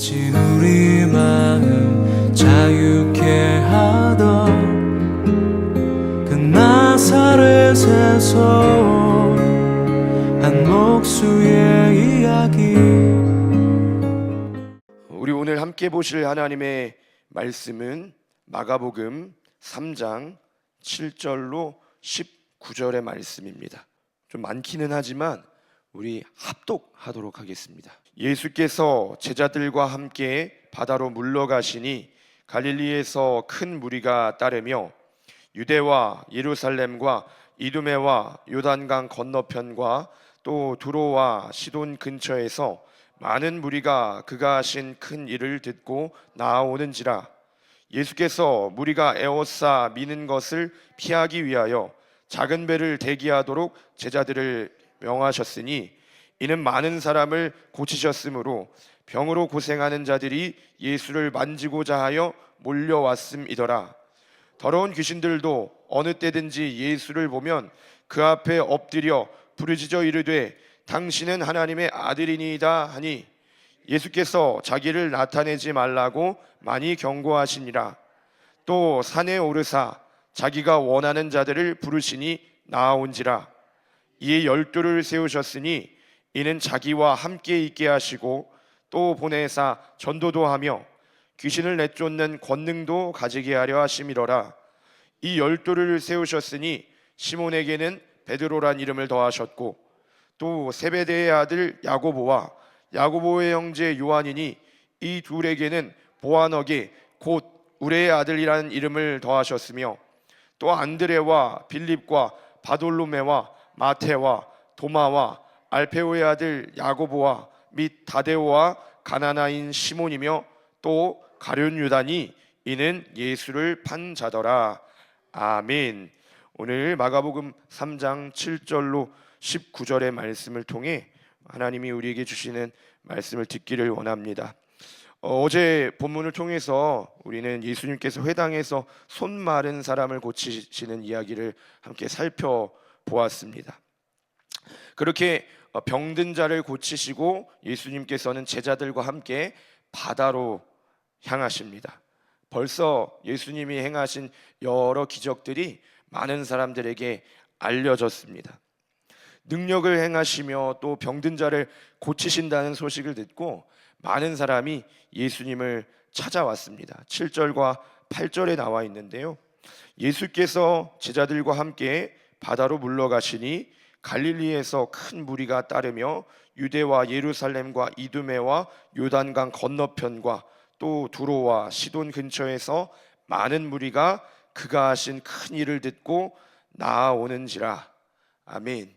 마치 우리 마음 자유케 하던 그 나사렛에서 한 목수의 이야기. 우리 오늘 함께 보실 하나님의 말씀은 마가복음 3장 7절로 19절의 말씀입니다. 좀 많기는 하지만 우리 합독하도록 하겠습니다. 예수께서 제자들과 함께 바다로 물러가시니 갈릴리에서 큰 무리가 따르며 유대와 예루살렘과 이두메와 요단강 건너편과 또 두로와 시돈 근처에서 많은 무리가 그가 하신 큰 일을 듣고 나아오는지라. 예수께서 무리가 에워싸 미는 것을 피하기 위하여 작은 배를 대기하도록 제자들을 명하셨으니 이는 많은 사람을 고치셨으므로 병으로 고생하는 자들이 예수를 만지고자 하여 몰려왔음이더라. 더러운 귀신들도 어느 때든지 예수를 보면 그 앞에 엎드려 부르짖어 이르되 당신은 하나님의 아들이니이다 하니 예수께서 자기를 나타내지 말라고 많이 경고하시니라. 또 산에 오르사 자기가 원하는 자들을 부르시니 나아온지라. 이에 12를 세우셨으니 이는 자기와 함께 있게 하시고 또 보내사 전도도 하며 귀신을 내쫓는 권능도 가지게 하려 하심이로라. 이 12를 세우셨으니 시몬에게는 베드로란 이름을 더하셨고 또 세베대의 아들 야고보와 야고보의 형제 요한이니 이 둘에게는 보아너게 곧 우레의 아들이라는 이름을 더하셨으며 또 안드레와 빌립과 바돌로메와 마테와 도마와 알페오의 아들 야고보와 및 다데오와 가나나인 시몬이며 또 가룟 유다니 이는 예수를 판 자더라. 아멘. 오늘 마가복음 3장 7절로 19절의 말씀을 통해 하나님이 우리에게 주시는 말씀을 듣기를 원합니다. 어제 본문을 통해서 우리는 예수님께서 회당에서 손 마른 사람을 고치시는 이야기를 함께 살펴보았습니다. 그렇게 병든 자를 고치시고 예수님께서는 제자들과 함께 바다로 향하십니다. 벌써 예수님이 행하신 여러 기적들이 많은 사람들에게 알려졌습니다. 능력을 행하시며 또 병든 자를 고치신다는 소식을 듣고 많은 사람이 예수님을 찾아왔습니다. 7절과 8절에 나와 있는데요, 예수께서 제자들과 함께 바다로 물러가시니 갈릴리에서 큰 무리가 따르며 유대와 예루살렘과 이두메와 요단강 건너편과 또 두로와 시돈 근처에서 많은 무리가 그가 하신 큰 일을 듣고 나아오는지라. 아멘.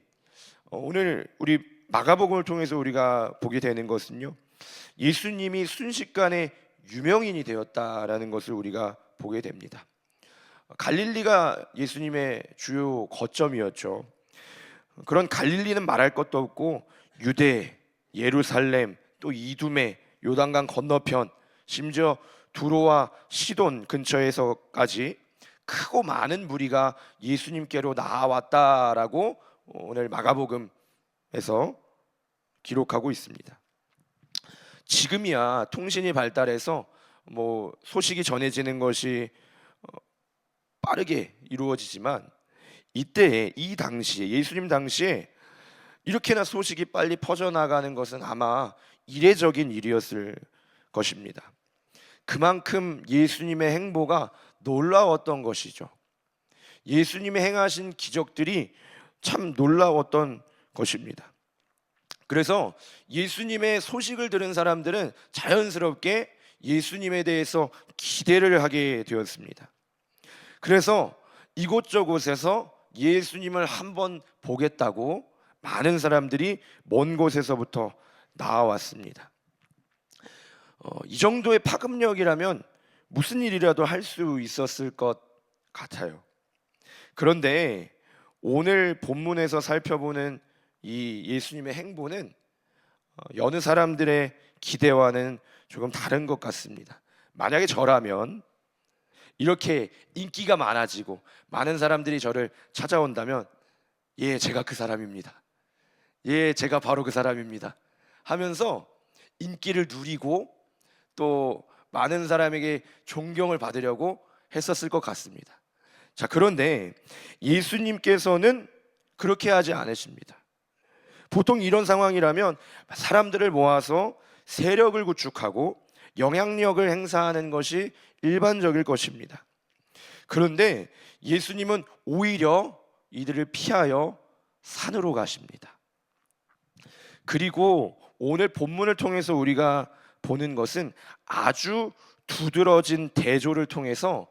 오늘 우리 마가복음을 통해서 우리가 보게 되는 것은요, 예수님이 순식간에 유명인이 되었다라는 것을 우리가 보게 됩니다. 갈릴리가 예수님의 주요 거점이었죠. 그런 갈릴리는 말할 것도 없고 유대, 예루살렘, 또 이두메, 요단강 건너편, 심지어 두로와 시돈 근처에서까지 크고 많은 무리가 예수님께로 나아왔다라고 오늘 마가복음에서 기록하고 있습니다. 지금이야 통신이 발달해서 소식이 전해지는 것이 빠르게 이루어지지만 이때 이 당시에 예수님 당시에 이렇게나 소식이 빨리 퍼져나가는 것은 아마 이례적인 일이었을 것입니다. 그만큼 예수님의 행보가 놀라웠던 것이죠. 예수님이 행하신 기적들이 참 놀라웠던 것입니다. 그래서 예수님의 소식을 들은 사람들은 자연스럽게 예수님에 대해서 기대를 하게 되었습니다. 그래서 이곳저곳에서 예수님을 한번 보겠다고 많은 사람들이 먼 곳에서부터 나와왔습니다. 이 정도의 파급력이라면 무슨 일이라도 할 수 있었을 것 같아요. 그런데 오늘 본문에서 살펴보는 이 예수님의 행보는 여느 사람들의 기대와는 조금 다른 것 같습니다. 만약에 저라면 이렇게 인기가 많아지고 많은 사람들이 저를 찾아온다면 예, 제가 그 사람입니다. 예, 제가 바로 그 사람입니다 하면서 인기를 누리고 또 많은 사람에게 존경을 받으려고 했었을 것 같습니다. 자, 그런데 예수님께서는 그렇게 하지 않으십니다. 보통 이런 상황이라면 사람들을 모아서 세력을 구축하고 영향력을 행사하는 것이 일반적일 것입니다. 그런데 예수님은 오히려 이들을 피하여 산으로 가십니다. 그리고 오늘 본문을 통해서 우리가 보는 것은 아주 두드러진 대조를 통해서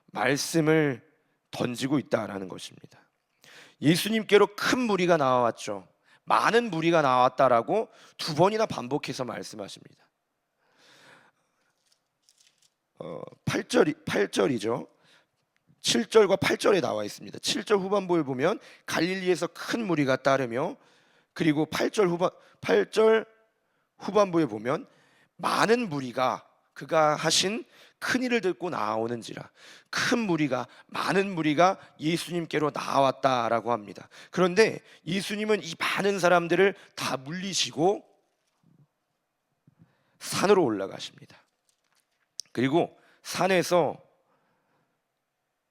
말씀을 던지고 있다라는 것입니다. 예수님께로 큰 무리가 나와왔죠. 많은 무리가 나왔다라고 두 번이나 반복해서 말씀하십니다. 8절이죠. 7절과 8절에 나와 있습니다. 7절 후반부에 보면 갈릴리에서 큰 무리가 따르며, 그리고 8절 후반부에 보면 많은 무리가 그가 하신 큰 일을 듣고 나오는지라, 큰 무리가, 많은 무리가 예수님께로 나왔다라고 합니다. 그런데 예수님은 이 많은 사람들을 다 물리시고 산으로 올라가십니다. 그리고 산에서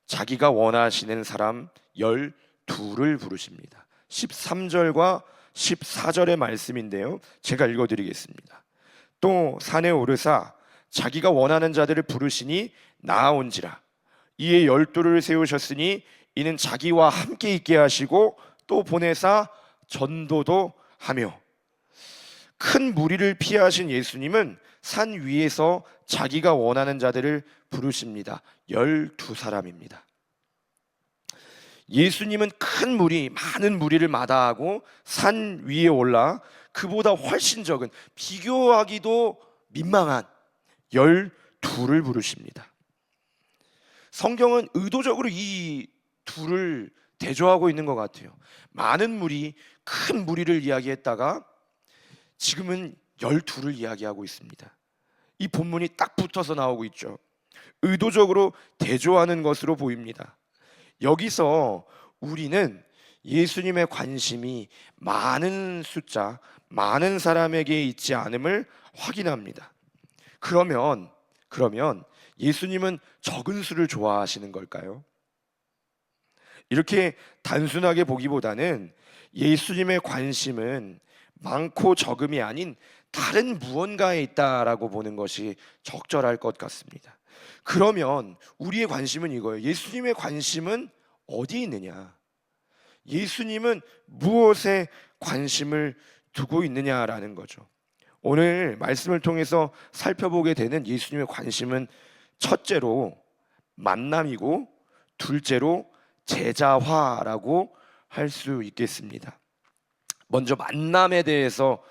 자기가 원하시는 사람 12를 부르십니다. 13절과 14절의 말씀인데요, 제가 읽어드리겠습니다. 또 산에 오르사 자기가 원하는 자들을 부르시니 나아온지라. 이에 12를 세우셨으니 이는 자기와 함께 있게 하시고 또 보내사 전도도 하며. 큰 무리를 피하신 예수님은 산 위에서 자기가 원하는 자들을 부르십니다. 12사람입니다. 예수님은 큰 무리, 많은 무리를 마다하고 산 위에 올라 그보다 훨씬 적은, 비교하기도 민망한 12를 부르십니다. 성경은 의도적으로 이 둘을 대조하고 있는 것 같아요. 많은 무리, 큰 무리를 이야기했다가 지금은 12를 이야기하고 있습니다. 이 본문이 딱 붙어서 나오고 있죠. 의도적으로 대조하는 것으로 보입니다. 여기서 우리는 예수님의 관심이 많은 숫자, 많은 사람에게 있지 않음을 확인합니다. 그러면 예수님은 적은 수를 좋아하시는 걸까요? 이렇게 단순하게 보기보다는 예수님의 관심은 많고 적음이 아닌 다른 무언가에 있다라고 보는 것이 적절할 것 같습니다. 그러면 우리의 관심은 이거예요. 예수님의 관심은 어디에 있느냐? 예수님은 무엇에 관심을 두고 있느냐라는 거죠. 오늘 말씀을 통해서 살펴보게 되는 예수님의 관심은 첫째로 만남이고, 둘째로 제자화라고 할 수 있겠습니다. 먼저 만남에 대해서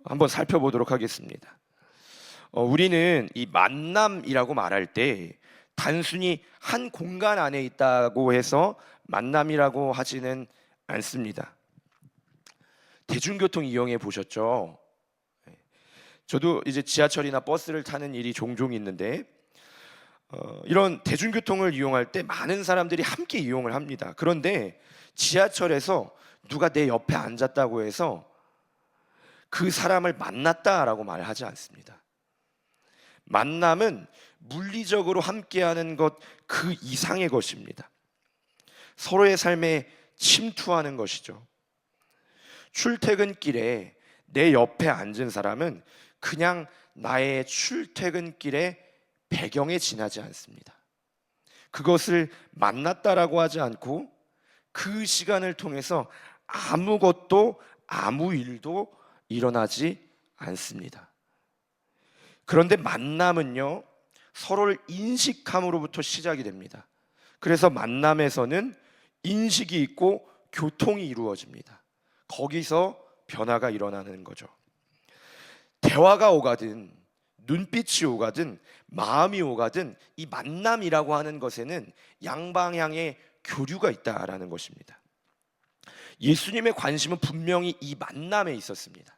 한번 살펴보도록 하겠습니다. 우리는 이 만남이라고 말할 때 단순히 한 공간 안에 있다고 해서 만남이라고 하지는 않습니다. 대중교통 이용해 보셨죠? 저도 이제 지하철이나 버스를 타는 일이 종종 있는데 이런 대중교통을 이용할 때 많은 사람들이 함께 이용을 합니다. 그런데 지하철에서 누가 내 옆에 앉았다고 해서 그 사람을 만났다라고 말하지 않습니다. 만남은 물리적으로 함께하는 것 그 이상의 것입니다. 서로의 삶에 침투하는 것이죠. 출퇴근길에 내 옆에 앉은 사람은 그냥 나의 출퇴근길의 배경에 지나지 않습니다. 그것을 만났다라고 하지 않고 그 시간을 통해서 아무것도, 아무 일도 일어나지 않습니다. 그런데 만남은요, 서로를 인식함으로부터 시작이 됩니다. 그래서 만남에서는 인식이 있고 교통이 이루어집니다. 거기서 변화가 일어나는 거죠. 대화가 오가든 눈빛이 오가든 마음이 오가든 이 만남이라고 하는 것에는 양방향의 교류가 있다라는 것입니다. 예수님의 관심은 분명히 이 만남에 있었습니다.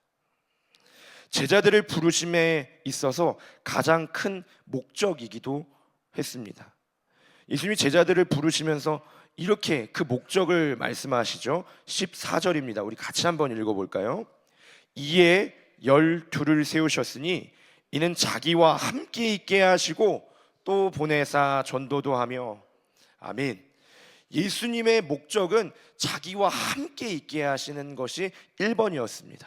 제자들을 부르심에 있어서 가장 큰 목적이기도 했습니다. 예수님이 제자들을 부르시면서 이렇게 그 목적을 말씀하시죠. 14절입니다. 우리 같이 한번 읽어볼까요? 이에 12를 세우셨으니 이는 자기와 함께 있게 하시고 또 보내사 전도도 하며. 아멘. 예수님의 목적은 자기와 함께 있게 하시는 것이 1번이었습니다.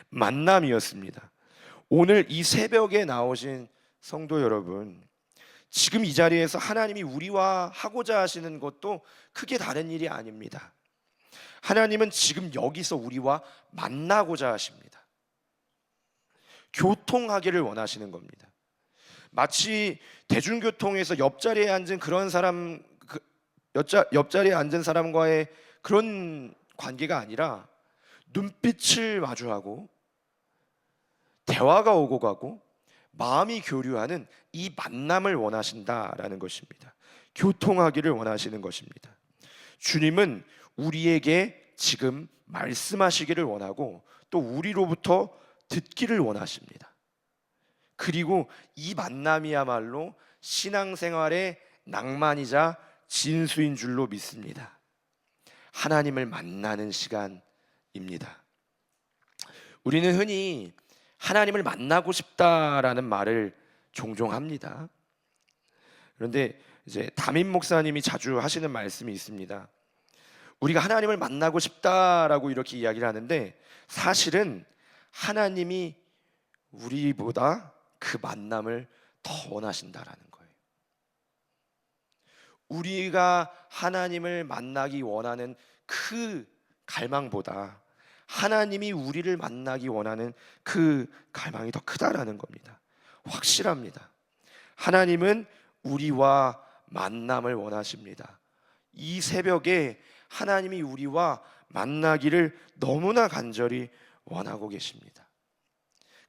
만남이었습니다. 오늘 이 새벽에 나오신 성도 여러분, 지금 이 자리에서 하나님이 우리와 하고자 하시는 것도 크게 다른 일이 아닙니다. 하나님은 지금 여기서 우리와 만나고자 하십니다. 교통하기를 원하시는 겁니다. 마치 대중교통에서 옆자리에 앉은 그런 사람, 옆자리에 앉은 사람과의 그런 관계가 아니라 눈빛을 마주하고 대화가 오고 가고 마음이 교류하는 이 만남을 원하신다라는 것입니다. 교통하기를 원하시는 것입니다. 주님은 우리에게 지금 말씀하시기를 원하고 또 우리로부터 듣기를 원하십니다. 그리고 이 만남이야말로 신앙생활의 낭만이자 진수인 줄로 믿습니다. 하나님을 만나는 시간입니다. 우리는 흔히 하나님을 만나고 싶다라는 말을 종종 합니다. 그런데 이제 담임 목사님이 자주 하시는 말씀이 있습니다. 우리가 하나님을 만나고 싶다라고 이렇게 이야기를 하는데 사실은 하나님이 우리보다 그 만남을 더 원하신다라는 거예요. 우리가 하나님을 만나기 원하는 그 갈망보다 하나님이 우리를 만나기 원하는 그 갈망이 더 크다라는 겁니다. 확실합니다. 하나님은 우리와 만남을 원하십니다. 이 새벽에 하나님이 우리와 만나기를 너무나 간절히 원하고 계십니다.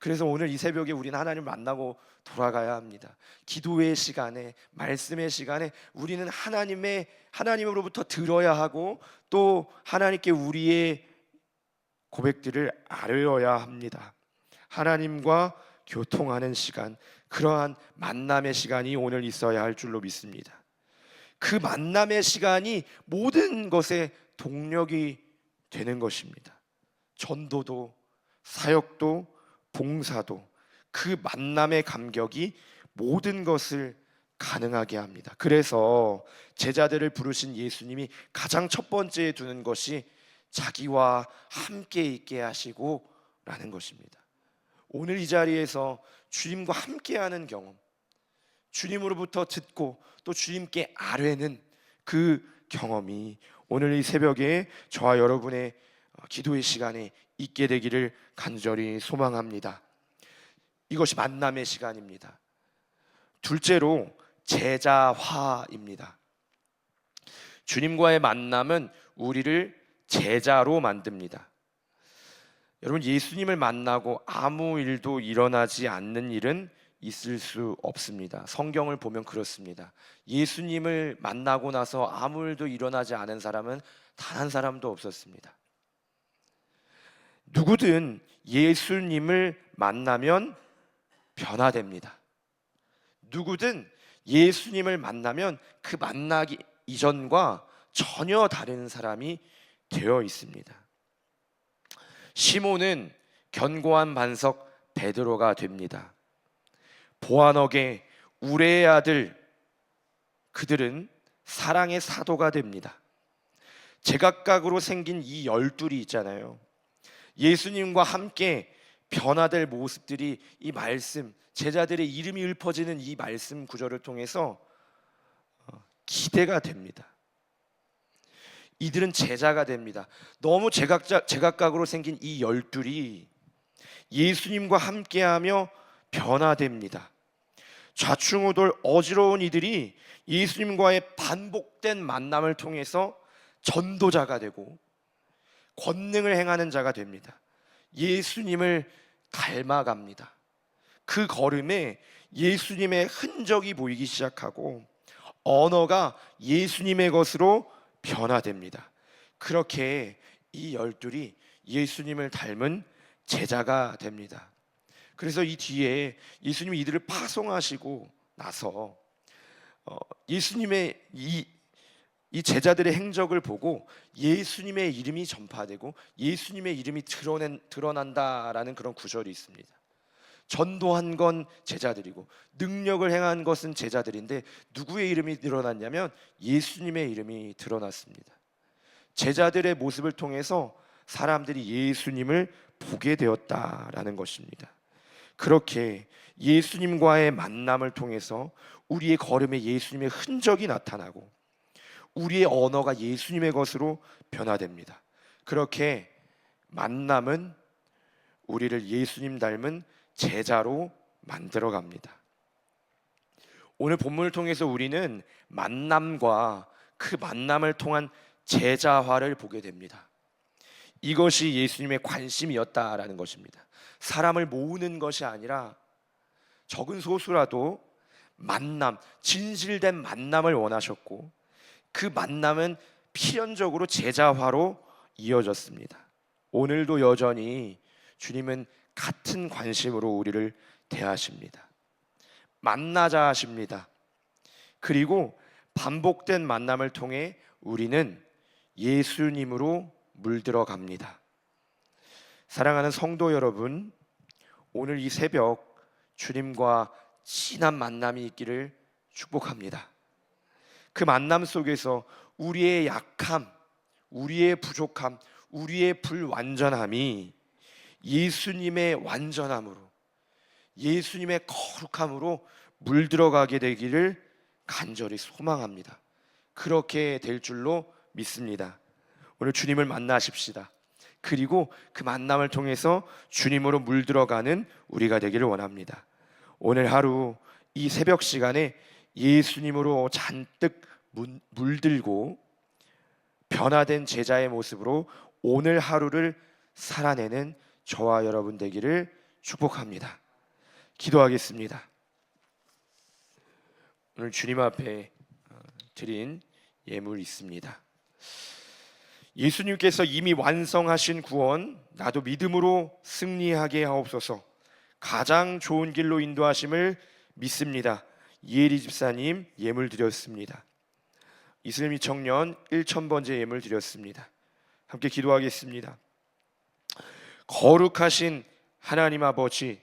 그래서 오늘 이 새벽에 우리는 하나님을 만나고 돌아가야 합니다. 기도의 시간에, 말씀의 시간에 우리는 하나님으로부터 들어야 하고 또 하나님께 우리의 고백들을 아뢰어야 합니다. 하나님과 교통하는 시간, 그러한 만남의 시간이 오늘 있어야 할 줄로 믿습니다. 그 만남의 시간이 모든 것의 동력이 되는 것입니다. 전도도, 사역도, 봉사도 그 만남의 감격이 모든 것을 가능하게 합니다. 그래서 제자들을 부르신 예수님이 가장 첫 번째에 두는 것이 자기와 함께 있게 하시고 라는 것입니다. 오늘 이 자리에서 주님과 함께하는 경험, 주님으로부터 듣고 또 주님께 아뢰는 그 경험이 오늘 이 새벽에 저와 여러분의 기도의 시간에 있게 되기를 간절히 소망합니다. 이것이 만남의 시간입니다. 둘째로 제자화입니다. 주님과의 만남은 우리를 제자로 만듭니다. 여러분, 예수님을 만나고 아무 일도 일어나지 않는 일은 있을 수 없습니다. 성경을 보면 그렇습니다. 예수님을 만나고 나서 아무 일도 일어나지 않은 사람은 단 한 사람도 없었습니다. 누구든 예수님을 만나면 변화됩니다. 누구든 예수님을 만나면 그 만나기 이전과 전혀 다른 사람이 되어 있습니다. 시몬은 견고한 반석 베드로가 됩니다. 보아너게 우레의 아들, 그들은 사랑의 사도가 됩니다. 제각각으로 생긴 이 12이 있잖아요. 예수님과 함께 변화될 모습들이 이 말씀, 제자들의 이름이 읊어지는 이 말씀 구절을 통해서 기대가 됩니다. 이들은 제자가 됩니다. 너무 제각각으로 생긴 이 12이 예수님과 함께하며 변화됩니다. 좌충우돌 어지러운 이들이 예수님과의 반복된 만남을 통해서 전도자가 되고 권능을 행하는 자가 됩니다. 예수님을 닮아갑니다. 그 걸음에 예수님의 흔적이 보이기 시작하고 언어가 예수님의 것으로 변화됩니다. 그렇게 이 12이 예수님을 닮은 제자가 됩니다. 그래서 이 뒤에 예수님이 이들을 파송하시고 나서 예수님의 이 제자들의 행적을 보고 예수님의 이름이 전파되고 예수님의 이름이 드러난다라는 그런 구절이 있습니다. 전도한 건 제자들이고 능력을 행한 것은 제자들인데 누구의 이름이 드러났냐면 예수님의 이름이 드러났습니다. 제자들의 모습을 통해서 사람들이 예수님을 보게 되었다라는 것입니다. 그렇게 예수님과의 만남을 통해서 우리의 걸음에 예수님의 흔적이 나타나고 우리의 언어가 예수님의 것으로 변화됩니다. 그렇게 만남은 우리를 예수님 닮은 제자로 만들어 갑니다. 오늘 본문을 통해서 우리는 만남과 그 만남을 통한 제자화를 보게 됩니다. 이것이 예수님의 관심이었다라는 것입니다. 사람을 모으는 것이 아니라 적은 소수라도 만남, 진실된 만남을 원하셨고 그 만남은 필연적으로 제자화로 이어졌습니다. 오늘도 여전히 주님은 같은 관심으로 우리를 대하십니다. 만나자 하십니다. 그리고 반복된 만남을 통해 우리는 예수님으로 물들어 갑니다. 사랑하는 성도 여러분, 오늘 이 새벽 주님과 진한 만남이 있기를 축복합니다. 그 만남 속에서 우리의 약함, 우리의 부족함, 우리의 불완전함이 예수님의 완전함으로, 예수님의 거룩함으로 물들어가게 되기를 간절히 소망합니다. 그렇게 될 줄로 믿습니다. 오늘 주님을 만나십시다. 그리고 그 만남을 통해서 주님으로 물들어가는 우리가 되기를 원합니다. 오늘 하루 이 새벽 시간에 예수님으로 잔뜩 물들고 변화된 제자의 모습으로 오늘 하루를 살아내는 저와 여러분 되기를 축복합니다. 기도하겠습니다. 오늘 주님 앞에 드린 예물이 있습니다. 예수님께서 이미 완성하신 구원, 나도 믿음으로 승리하게 하옵소서. 가장 좋은 길로 인도하심을 믿습니다. 이혜리 집사님 예물 드렸습니다. 이슬미 청년 1000번째 예물 드렸습니다. 함께 기도하겠습니다. 거룩하신 하나님 아버지,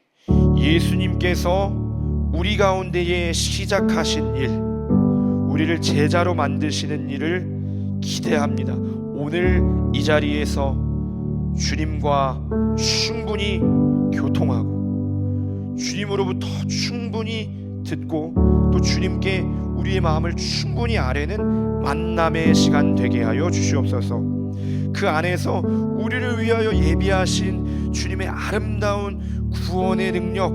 예수님께서 우리 가운데에 시작하신 일, 우리를 제자로 만드시는 일을 기대합니다. 오늘 이 자리에서 주님과 충분히 교통하고 주님으로부터 충분히 듣고 또 주님께 우리의 마음을 충분히 아뢰는 만남의 시간 되게 하여 주시옵소서. 그 안에서 우리를 위하여 예비하신 주님의 아름다운 구원의 능력,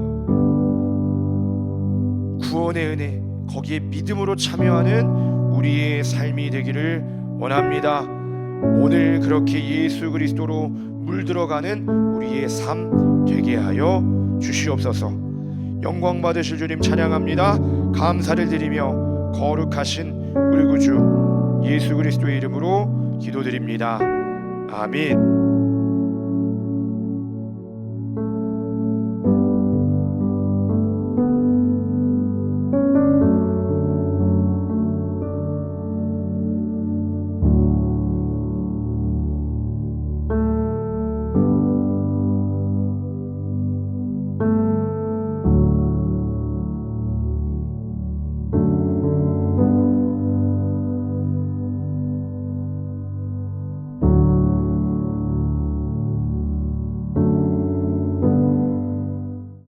구원의 은혜, 거기에 믿음으로 참여하는 우리의 삶이 되기를 원합니다. 오늘 그렇게 예수 그리스도로 물들어가는 우리의 삶 되게 하여 주시옵소서. 영광 받으실 주님 찬양합니다. 감사를 드리며 거룩하신 우리 구주 예수 그리스도의 이름으로 기도드립니다. 아멘.